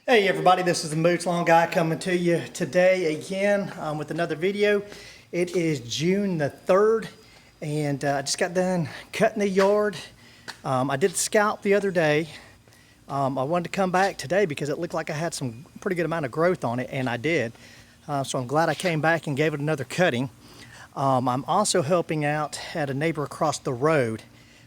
Hey everybody, this is the Moots Lawn Guy coming to you today again with another video. It is June the 3rd and I just got done cutting the yard. I did scalp the other day. I wanted to come back today because it looked like I had some pretty good amount of growth on it, and I did. So I'm glad I came back and gave it another cutting. I'm also helping out at a neighbor across the road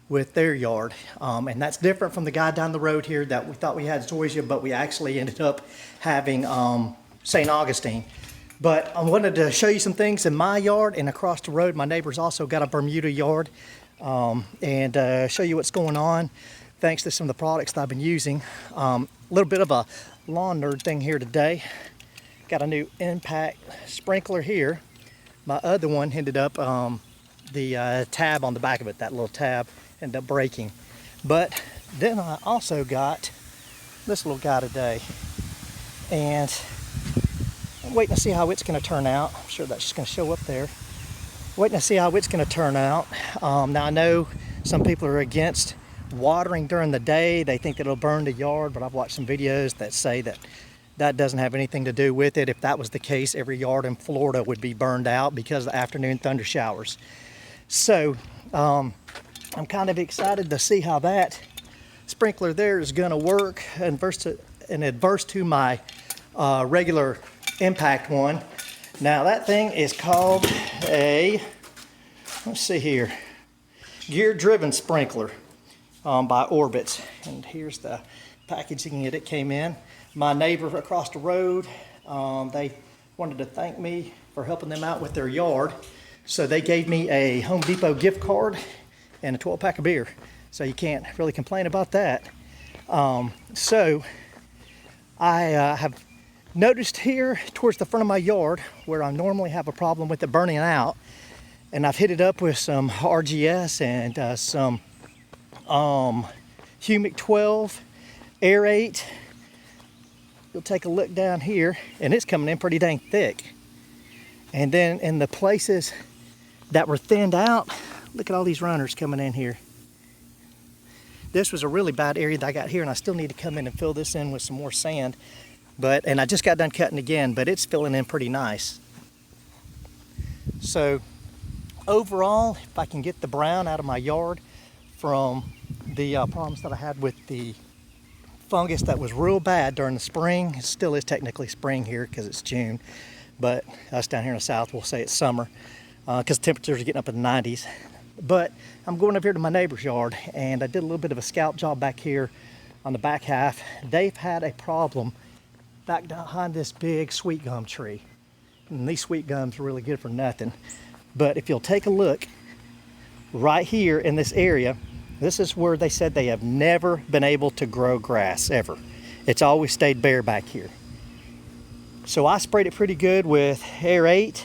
with their yard, and that's different from the guy down the road here that we thought we had zoysia, but we actually ended up having St. Augustine. But I wanted to show you some things in my yard, and across the road my neighbor's also got a Bermuda yard, and show you what's going on thanks to some of the products that I've been using. A little bit of a lawn nerd thing here today. Got a new impact sprinkler here. My other one ended up the tab on the back of it, that little tab, ended up breaking. But then I also got this little guy today, and I'm waiting to see how it's going to turn out. I'm sure that's just going to show up there. Waiting to see how it's going to turn out. Now I know some people are against watering during the day. They think that it'll burn the yard, but I've watched some videos that say that that doesn't have anything to do with it. If that was the case, every yard in Florida would be burned out because of the afternoon thunder showers. So I'm kind of excited to see how that sprinkler there is going to work in adverse to my regular impact one. Now that thing is called a, let's see here, gear driven sprinkler by Orbitz, and here's the packaging that it came in. My neighbor across the road, they wanted to thank me for helping them out with their yard, so they gave me a Home Depot gift card and a 12-pack of beer, so you can't really complain about that. So I have noticed here towards the front of my yard where I normally have a problem with it burning out, and I've hit it up with some RGS and some Humic 12 Aerate. You'll take a look down here, and it's coming in pretty dang thick. And then in the places that were thinned out, look at all these runners coming in here. This was a really bad area that I got here, and I still need to come in and fill this in with some more sand. And I just got done cutting again, but it's filling in pretty nice. So overall, if I can get the brown out of my yard from the problems that I had with the fungus that was real bad during the spring. It still is technically spring here because it's June, but us down here in the south will say it's summer because temperatures are getting up in the 90s. But I'm going up here to my neighbor's yard, and I did a little bit of a scalp job back here on the back half. They've had a problem back behind this big sweet gum tree, and these sweet gums are really good for nothing. But if you'll take a look right here in this area, this is where they said they have never been able to grow grass, ever. It's always stayed bare back here. So I sprayed it pretty good with Aerate,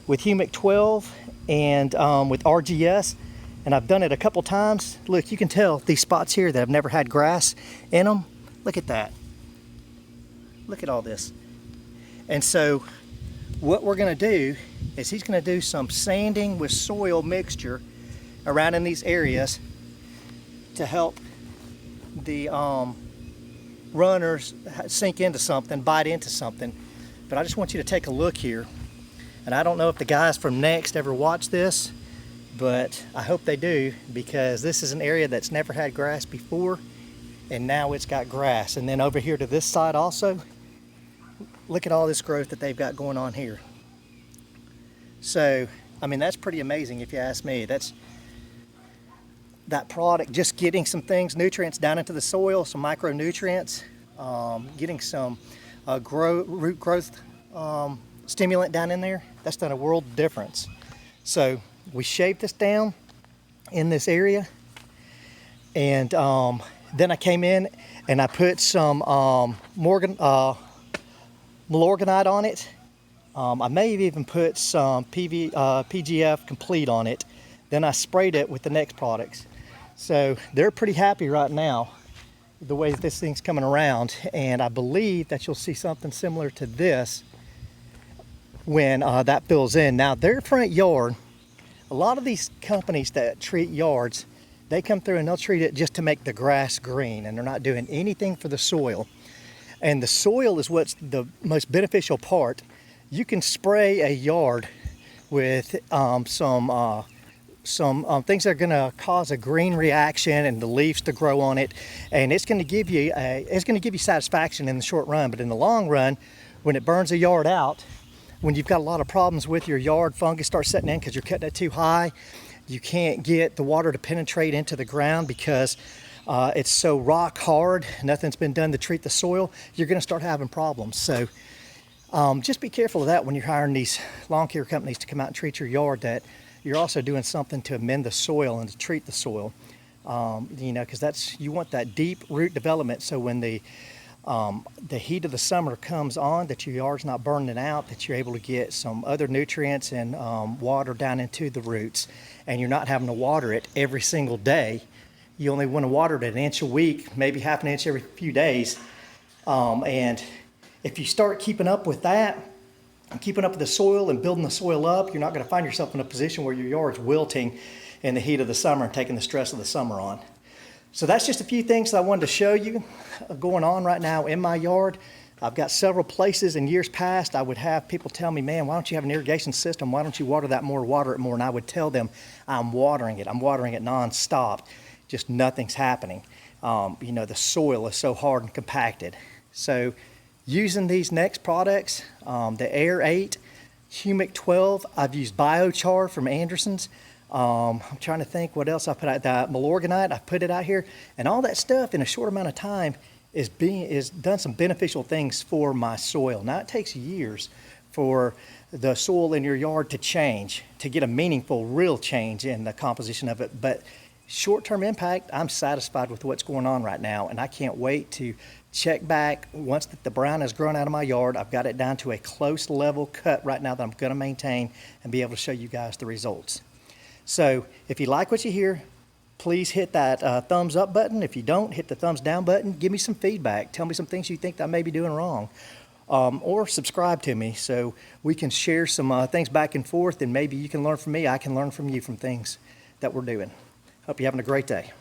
with Humic 12, and with RGS, and I've done it a couple times. Look, you can tell these spots here that have never had grass in them. Look at that. Look at all this. And so what we're gonna do is he's gonna do some sanding with soil mixture around in these areas to help the runners sink into something, bite into something. But I just want you to take a look here. And I don't know if the guys from Next ever watch this, but I hope they do, because this is an area that's never had grass before, and now it's got grass. And then over here to this side also, look at all this growth that they've got going on here. So, I mean, that's pretty amazing if you ask me. That's that product just getting some things, nutrients down into the soil, some micronutrients, getting some root growth stimulant down in there. That's done a world of difference. So we shaved this down in this area, and then I came in and I put some Milorganite on it. I may have even put some PGF Complete on it. Then I sprayed it with the Next products. So they're pretty happy right now the way that this thing's coming around, and I believe that you'll see something similar to this when that fills in. Now their front yard, a lot of these companies that treat yards, they come through and they'll treat it just to make the grass green, and they're not doing anything for the soil. And the soil is what's the most beneficial part. You can spray a yard with some things that are going to cause a green reaction and the leaves to grow on it, and it's going to give you satisfaction in the short run. But in the long run, when it burns a yard out, when you've got a lot of problems with your yard, fungus starts setting in because you're cutting it too high. You can't get the water to penetrate into the ground because it's so rock hard. Nothing's been done to treat the soil. You're going to start having problems. So just be careful of that when you're hiring these lawn care companies to come out and treat your yard, that you're also doing something to amend the soil and to treat the soil. You know, because you want that deep root development, so when the heat of the summer comes on, that your yard's not burning out, that you're able to get some other nutrients and water down into the roots, and you're not having to water it every single day. You only want to water it an inch a week, maybe half an inch every few days. And if you start keeping up with that, keeping up with the soil and building the soil up, you're not going to find yourself in a position where your yard's wilting in the heat of the summer and taking the stress of the summer on. So that's just a few things that I wanted to show you going on right now in my yard. I've got several places in years past I would have people tell me, man, why don't you have an irrigation system? Why don't you water that more, water it more? And I would tell them, I'm watering it nonstop. Just nothing's happening. You know, the soil is so hard and compacted. So using these next products, the Air 8, Humic 12, I've used Biochar from Anderson's. I'm trying to think what else I put out. The Milorganite, I put it out here, and all that stuff in a short amount of time is done some beneficial things for my soil. Now it takes years for the soil in your yard to change, to get a meaningful, real change in the composition of it. But short-term impact, I'm satisfied with what's going on right now, and I can't wait to check back once the brown has grown out of my yard. I've got it down to a close level cut right now that I'm going to maintain and be able to show you guys the results. So if you like what you hear, please hit that thumbs up button. If you don't, hit the thumbs down button. Give me some feedback. Tell me some things you think that I may be doing wrong. Or subscribe to me so we can share some things back and forth, and maybe you can learn from me, I can learn from you from things that we're doing. Hope you're having a great day.